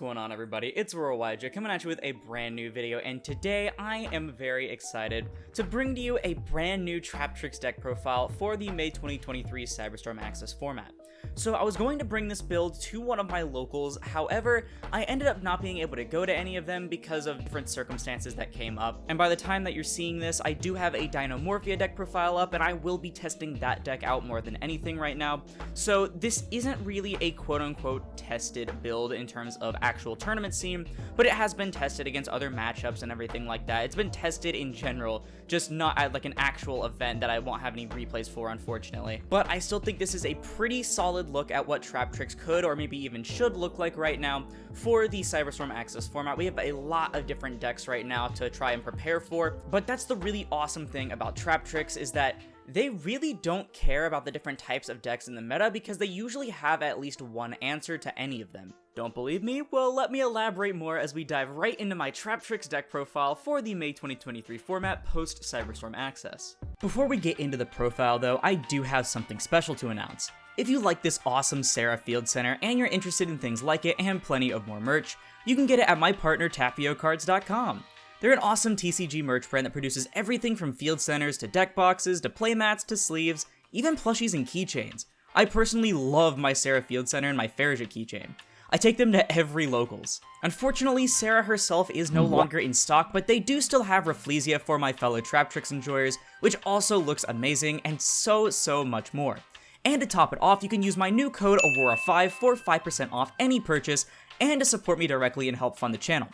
going on, everybody? It's Royja coming at you with a brand new video, and today I am very excited to bring to you a brand new Traptrix deck profile for the May 2023 Cyberstorm Access format. So I was going to bring this build to one of my locals, however, I ended up not being able to go to any of them because of different circumstances that came up, and by the time that you're seeing this, I do have a Dinomorphia deck profile up, and I will be testing that deck out more than anything right now. So this isn't really a quote-unquote tested build in terms of actual tournament scene, but it has been tested against other matchups and everything like that. It's been tested in general, just not at like an actual event that I won't have any replays for, unfortunately. But I still think this is a pretty solid look at what Traptrix could or maybe even should look like right now for the Cyberstorm Access format. We have a lot of different decks right now to try and prepare for, but that's the really awesome thing about Traptrix is that they really don't care about the different types of decks in the meta because they usually have at least one answer to any of them. Don't believe me? Well, let me elaborate more as we dive right into my Traptrix deck profile for the May 2023 format post Cyberstorm Access. Before we get into the profile though, I do have something special to announce. If you like this awesome Sarah Field Center and you're interested in things like it and plenty of more merch, you can get it at my partner TAPIOCARDS.com. They're an awesome TCG merch brand that produces everything from field centers to deck boxes to playmats to sleeves, even plushies and keychains. I personally love my Sarah Field Center and my Farragut keychain. I take them to every locals. Unfortunately, Sarah herself is no longer in stock, but they do still have Rafflesia for my fellow Traptrix enjoyers, which also looks amazing, and so much more. And to top it off, you can use my new code Aurora5 for 5% off any purchase, and to support me directly and help fund the channel.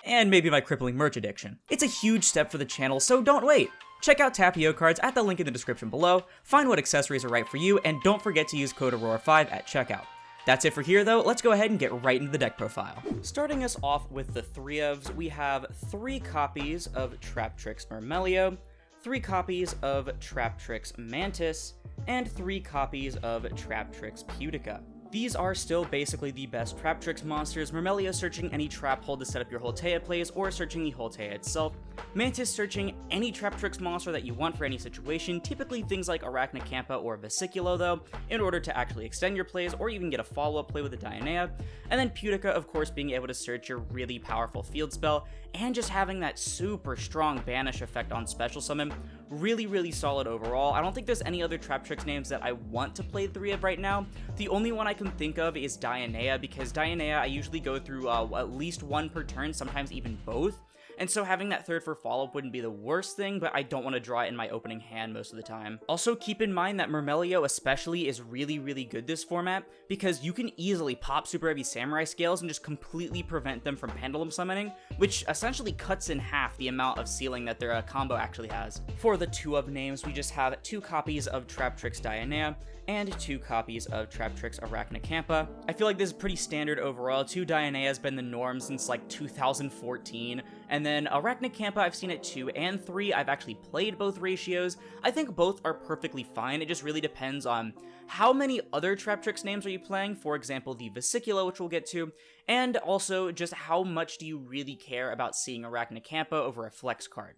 And maybe my crippling merch addiction. It's a huge step for the channel, so don't wait. Check out TAPIOCARDS at the link in the description below, find what accessories are right for you, and don't forget to use code Aurora5 at checkout. That's it for here though, let's go ahead and get right into the deck profile. Starting us off with the 3-ofs, we have 3 copies of Traptrix Myrmelio, 3 copies of Traptrix Mantis, and 3 copies of Traptrix Putica. These are still basically the best Traptrix monsters, Myrmelio searching any trap hole to set up your Holtea plays or searching the Holtea itself, Mantis searching any Traptrix monster that you want for any situation, typically things like Arachnacampa or Vesiculo though, in order to actually extend your plays or even get a follow-up play with a Dionea, and then Putica of course being able to search your really powerful field spell, and just having that super strong banish effect on special summon. Really solid overall. I don't think there's any other Traptrix names that I want to play 3 of right now. The only one I can think of is Dionea, because Dionea I usually go through at least 1 per turn, sometimes even both. And so having that 3rd for follow-up wouldn't be the worst thing, but I don't want to draw it in my opening hand most of the time. Also keep in mind that Myrmelio especially is really good this format, because you can easily pop Super Heavy Samurai Scales and just completely prevent them from Pendulum Summoning, which essentially cuts in half the amount of ceiling that their combo actually has. For the 2-of names, we just have 2 copies of Traptrix Dionea, and 2 copies of Traptrix Arachnacampa. I feel like this is pretty standard overall. 2 Dionea has been the norm since like 2014, and then Arachnacampa I've seen it 2 and 3. I've actually played both ratios. I think both are perfectly fine. It just really depends on how many other Traptrix names are you playing, for example the Vesiculo, which we'll get to, and also just how much do you really care about seeing Arachnacampa over a flex card.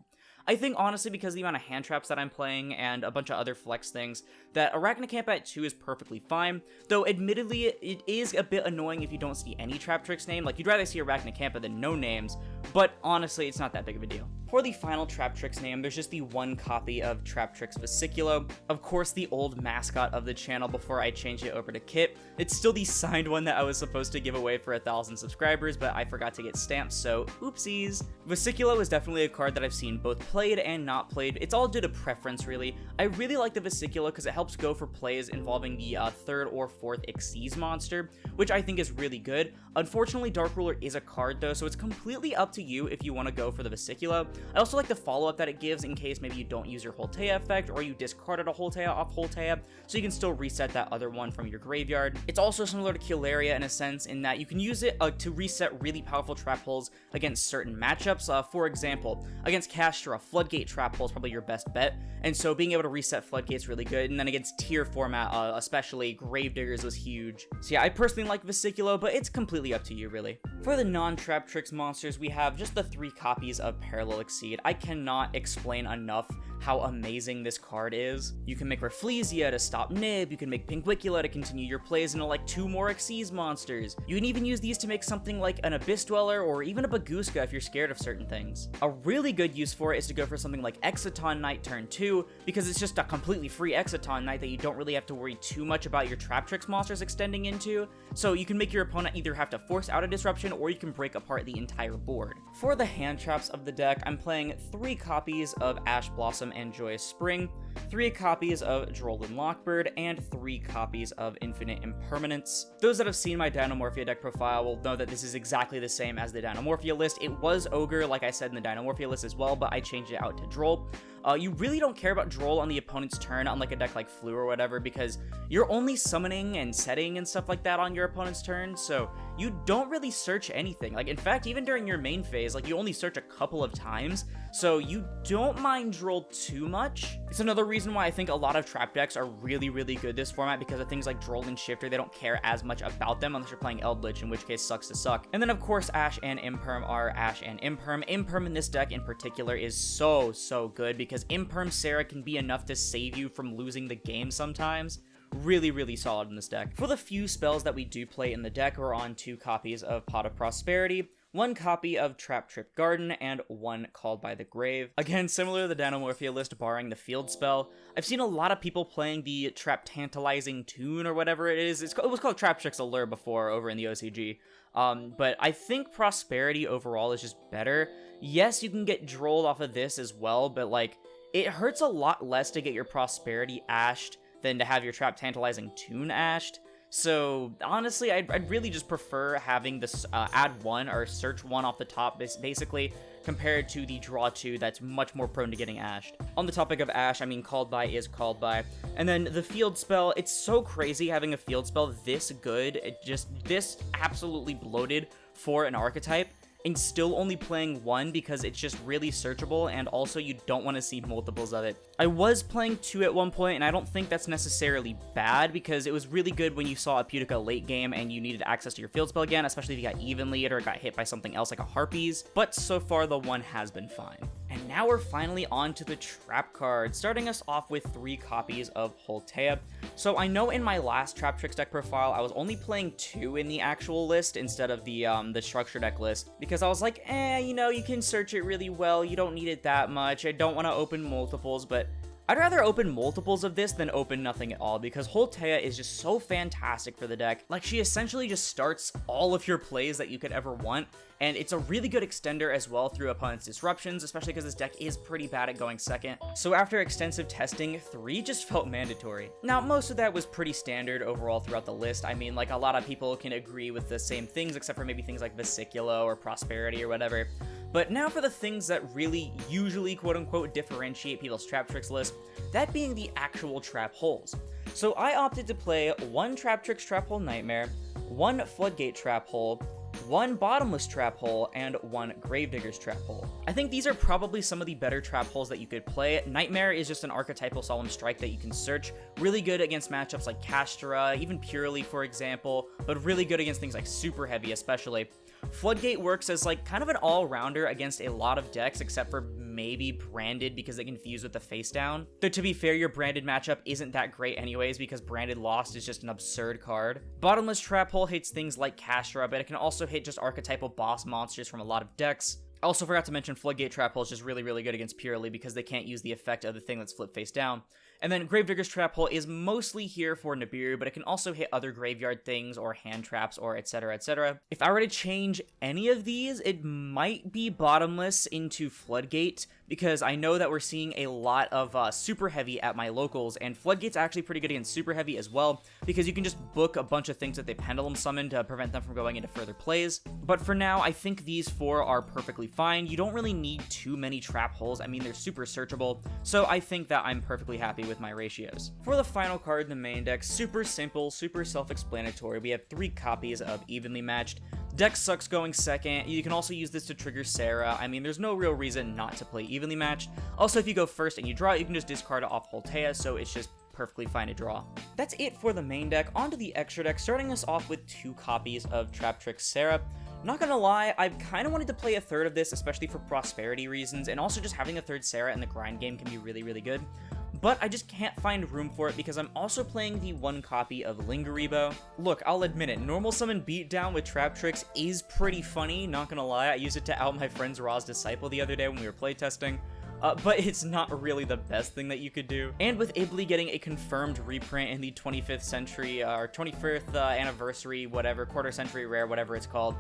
I think honestly because of the amount of hand traps that I'm playing and a bunch of other flex things, that Arachnacampa at 2 is perfectly fine, though admittedly it is a bit annoying if you don't see any Traptrix name. Like, you'd rather see Arachnacampa than no names, but honestly it's not that big of a deal. For the final Traptrix name, there's just the 1 copy of Traptrix Vesiculo, of course the old mascot of the channel before I changed it over to Kit. It's still the signed one that I was supposed to give away for 1,000 subscribers, but I forgot to get stamps, so oopsies. Vesiculo is definitely a card that I've seen both played and not played. It's all due to preference really. I really like the Vesiculo because it helps go for plays involving the 3rd or 4th Xyz monster, which I think is really good. Unfortunately, Dark Ruler is a card though, so it's completely up to you if you want to go for the Vesiculo. I also like the follow-up that it gives in case maybe you don't use your Holtea effect or you discarded a Holtea off Holtea, so you can still reset that other one from your graveyard. It's also similar to Kilaria in a sense in that you can use it to reset really powerful trap holes against certain matchups. For example, against Caster, a Floodgate trap hole is probably your best bet, and so being able to reset Floodgate is really good, and then against tier format, especially Gravediggers was huge. So yeah, I personally like Vesiculo, but it's completely up to you really. For the non-Traptrix monsters, we have just the 3 copies of Parallel Exceed. I cannot explain enough how amazing this card is. You can make Rafflesia to stop Nib, you can make Pinguicula to continue your plays into like 2 more Xyz monsters. You can even use these to make something like an Abyss Dweller or even a Bagooska if you're scared of certain things. A really good use for it is to go for something like Exciton Knight turn 2, because it's just a completely free Exciton Knight that you don't really have to worry too much about your Traptrix monsters extending into, so you can make your opponent either have to force out a disruption or you can break apart the entire board. For the hand traps of the deck, I'm playing 3 copies of Ash Blossom and Joyous Spring, 3 copies of Droll and Lockbird, and 3 copies of Infinite Impermanence. Those that have seen my Dynamorphia deck profile will know that this is exactly the same as the Dynamorphia list. It was Ogre, like I said in the Dynamorphia list as well, but I changed it out to Droll. You really don't care about Droll on the opponent's turn, unlike a deck like Flu or whatever, because you're only summoning and setting and stuff like that on your opponent's turn, so you don't really search anything. Like, in fact, even during your main phase, like, you only search a couple of times, so you don't mind Droll too much. It's another reason why I think a lot of trap decks are really, really good this format, because of things like Droll and Shifter. They don't care as much about them unless you're playing Eldritch, in which case sucks to suck. And then, of course, Ash and Imperm are Ash and Imperm. Imperm in this deck in particular is so good, because Imperm Sarah can be enough to save you from losing the game sometimes. Really, really solid in this deck. For the few spells that we do play in the deck, we're on 2 copies of Pot of Prosperity, 1 copy of Traptrix Garden, and 1 Called by the Grave. Again, similar to the Dynamorphia list, barring the field spell, I've seen a lot of people playing the Trap Tantalizing Tune or whatever it is. It was called Traptrix Allure before over in the OCG. But I think Prosperity overall is just better. Yes, you can get Drolled off of this as well, but like, it hurts a lot less to get your Prosperity ashed than to have your Trap Tantalizing Tune ashed. So honestly, I'd really just prefer having this add 1 or search 1 off the top, basically, compared to the draw 2 that's much more prone to getting ashed. On the topic of ash, I mean, Called By is Called By. And then the field spell, it's so crazy having a field spell this good, this absolutely bloated for an archetype, and still only playing 1 because it's just really searchable, and also you don't want to see multiples of it. I was playing 2 at one point, and I don't think that's necessarily bad, because it was really good when you saw a Putica late game and you needed access to your field spell again, especially if you got even lead or got hit by something else like a Harpies, but so far the 1 has been fine. And now we're finally on to the trap card, starting us off with 3 copies of Holtea. So I know in my last Traptrix deck profile, I was only playing 2 in the actual list instead of the structure deck list, because I was like, you know, you can search it really well, you don't need it that much, I don't want to open multiples, but I'd rather open multiples of this than open nothing at all, because Holtea is just so fantastic for the deck. Like, she essentially just starts all of your plays that you could ever want, and it's a really good extender as well through opponent's disruptions, especially because this deck is pretty bad at going second. So after extensive testing, 3 just felt mandatory. Now, most of that was pretty standard overall throughout the list. I mean, like, a lot of people can agree with the same things, except for maybe things like Vesicula or Prosperity or whatever. But now for the things that really usually quote-unquote differentiate people's Traptrix list, that being the actual trap holes. So I opted to play 1 Traptrix Trap Hole Nightmare, 1 Floodgate Trap Hole, 1 Bottomless Trap Hole, and 1 Gravedigger's Trap Hole. I think these are probably some of the better trap holes that you could play. Nightmare is just an archetypal Solemn Strike that you can search, really good against matchups like Castora, even Purely for example, but really good against things like Super Heavy especially. Floodgate works as like kind of an all-rounder against a lot of decks, except for maybe Branded because they confuse with the face down. Though to be fair, your Branded matchup isn't that great anyways, because Branded Lost is just an absurd card. Bottomless Trap Hole hits things like Castora, but it can also hit just archetypal boss monsters from a lot of decks. I also forgot to mention Floodgate Trap Hole is just really good against Purely because they can't use the effect of the thing that's flipped face down. And then Gravedigger's Trap Hole is mostly here for Nibiru, but it can also hit other graveyard things or hand traps or etc, etc. If I were to change any of these, it might be Bottomless into Floodgate, because I know that we're seeing a lot of Super Heavy at my locals, and Floodgate's actually pretty good against Super Heavy as well, because you can just book a bunch of things that they Pendulum Summon to prevent them from going into further plays. But for now, I think these 4 are perfectly fine. You don't really need too many trap holes. I mean, they're super searchable, so I think that I'm perfectly happy with my ratios. For the final card in the main deck, super simple, super self-explanatory. We have 3 copies of Evenly Matched. Deck sucks going second. You can also use this to trigger Sarah. I mean, there's no real reason not to play Evenly Matched. Also, if you go first and you draw it, you can just discard it off Holtea, so it's just perfectly fine to draw. That's it for the main deck. On to the extra deck, starting us off with 2 copies of Traptrix Sarah. Not gonna lie, I've kind of wanted to play a third of this, especially for prosperity reasons, and also just having a third Sarah in the grind game can be really, really good. But I just can't find room for it because I'm also playing the one copy of Lingaribo. Look, I'll admit it, normal summon beatdown with Traptrix is pretty funny, not gonna lie. I used it to out my friend's Ra's Disciple the other day when we were playtesting. But it's not really the best thing that you could do. And with Ibli getting a confirmed reprint in the 25th century, or 25th anniversary, whatever, quarter century rare, whatever it's called,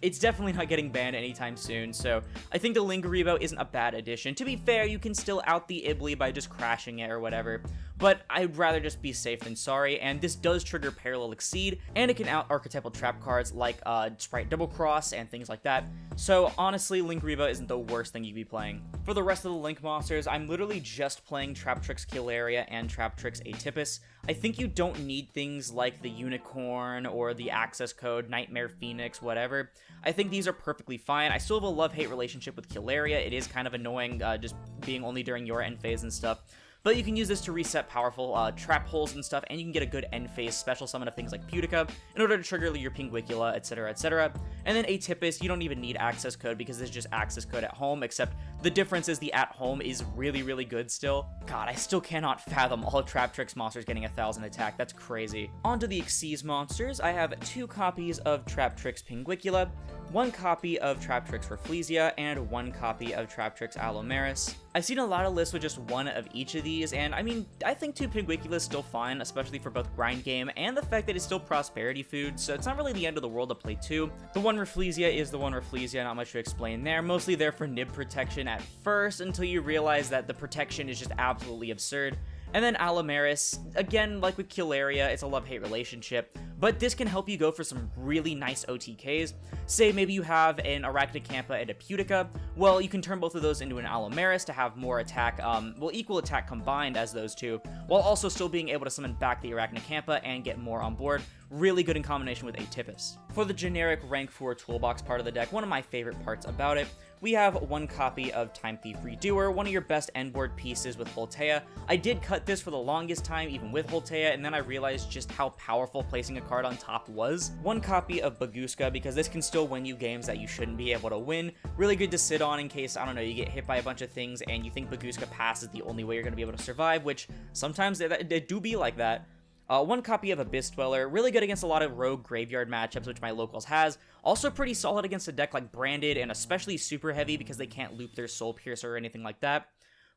it's definitely not getting banned anytime soon, so I think the Lingaribo isn't a bad addition. To be fair, you can still out the Ibli by just crashing it or whatever, but I'd rather just be safe than sorry, and this does trigger Parallel Exceed, and it can out archetypal trap cards like Sprite Double Cross and things like that, so honestly, Lingaribo isn't the worst thing you'd be playing. For the rest of the Link monsters, I'm literally just playing Traptrix Kill Area and Traptrix Atypus. I think you don't need things like the Unicorn or the Access Code, Nightmare Phoenix, whatever. I think these are perfectly fine. I still have a love-hate relationship with Kill Area. It is kind of annoying just being only during your end phase and stuff. But you can use this to reset powerful trap holes and stuff, and you can get a good end phase special summon of things like Pudica in order to trigger your Pinguicula, etc, etc. And then Atypus, you don't even need access code because it's just access code at home, except the difference is the at home is really, really good still. God, I still cannot fathom all Traptrix monsters getting 1000 attack, that's crazy. On to the Xyz monsters, I have 2 copies of Traptrix Pinguicula, 1 copy of Traptrix Rafflesia, and 1 copy of Traptrix Alomaris. I've seen a lot of lists with just 1 of each of these, and I mean, I think 2 Pinguicula is still fine, especially for both grind game and the fact that it's still prosperity food, so it's not really the end of the world to play 2. The 1 Rafflesia is the 1 Rafflesia, not much to explain there, mostly there for nib protection at first, until you realize that the protection is just absolutely absurd. And then Alomaris, again, like with Kill Area, it's a love-hate relationship, but this can help you go for some really nice OTKs. Say maybe you have an Arachnocampa and a Pudica, well, you can turn both of those into an Alomaris to have more attack, equal attack combined as those two, while also still being able to summon back the Arachnocampa and get more on board. Really good in combination with Atypus. For the generic rank 4 toolbox part of the deck, one of my favorite parts about it, we have 1 copy of Time Thief Redoer, one of your best endboard pieces with Holtea. I did cut this for the longest time, even with Holtea, and then I realized just how powerful placing a card on top was. 1 copy of Baguska, because this can still win you games that you shouldn't be able to win. Really good to sit on in case, I don't know, you get hit by a bunch of things and you think Baguska Pass is the only way you're going to be able to survive, which sometimes it do be like that. 1 copy of Abyss Dweller, really good against a lot of rogue graveyard matchups, which my locals has. Also pretty solid against a deck like Branded, and especially super heavy because they can't loop their Soul Piercer or anything like that.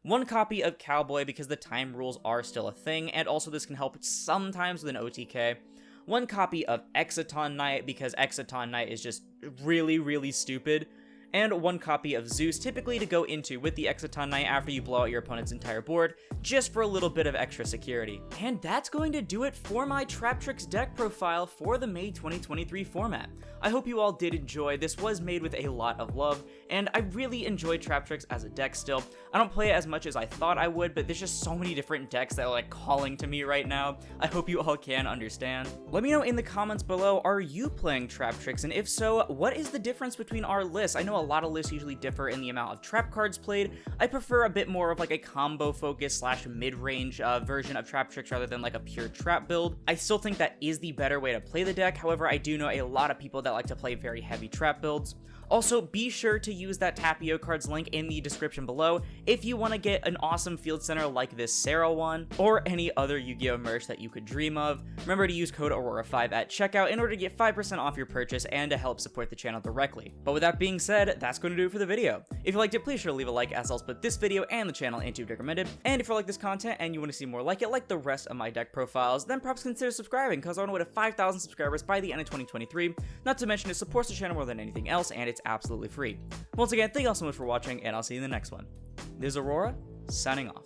1 copy of Cowboy because the time rules are still a thing, and also this can help sometimes with an OTK. 1 copy of Exciton Knight because Exciton Knight is just really, really stupid. And 1 copy of Zeus, typically to go into with the Exciton Knight after you blow out your opponent's entire board, just for a little bit of extra security. And that's going to do it for my Traptrix deck profile for the May 2023 format. I hope you all did enjoy. This was made with a lot of love, and I really enjoy Traptrix as a deck still. I don't play it as much as I thought I would, but there's just so many different decks that are like calling to me right now. I hope you all can understand. Let me know in the comments below, are you playing Traptrix? And if so, what is the difference between our lists? I know a lot of lists usually differ in the amount of trap cards played. I prefer a bit more of like a combo focus / mid-range version of Traptrix rather than like a pure trap build. I still think that is the better way to play the deck. However, I do know a lot of people that like to play very heavy trap builds. Also, be sure to use that TAPIOCARDS link in the description below if you want to get an awesome field center like this Sarah one, or any other Yu-Gi-Oh merch that you could dream of. Remember to use code Aurora5 at checkout in order to get 5% off your purchase and to help support the channel directly. But with that being said, that's going to do it for the video. If you liked it, please sure to leave a like, as I'll split this video and the channel into recommended. And if you like this content and you want to see more like it, like the rest of my deck profiles, then perhaps consider subscribing, because I want to hit 5,000 subscribers by the end of 2023. Not to mention, it supports the channel more than anything else, and it's absolutely free. Once again, thank you all so much for watching, and I'll see you in the next one. This is Aurora, signing off.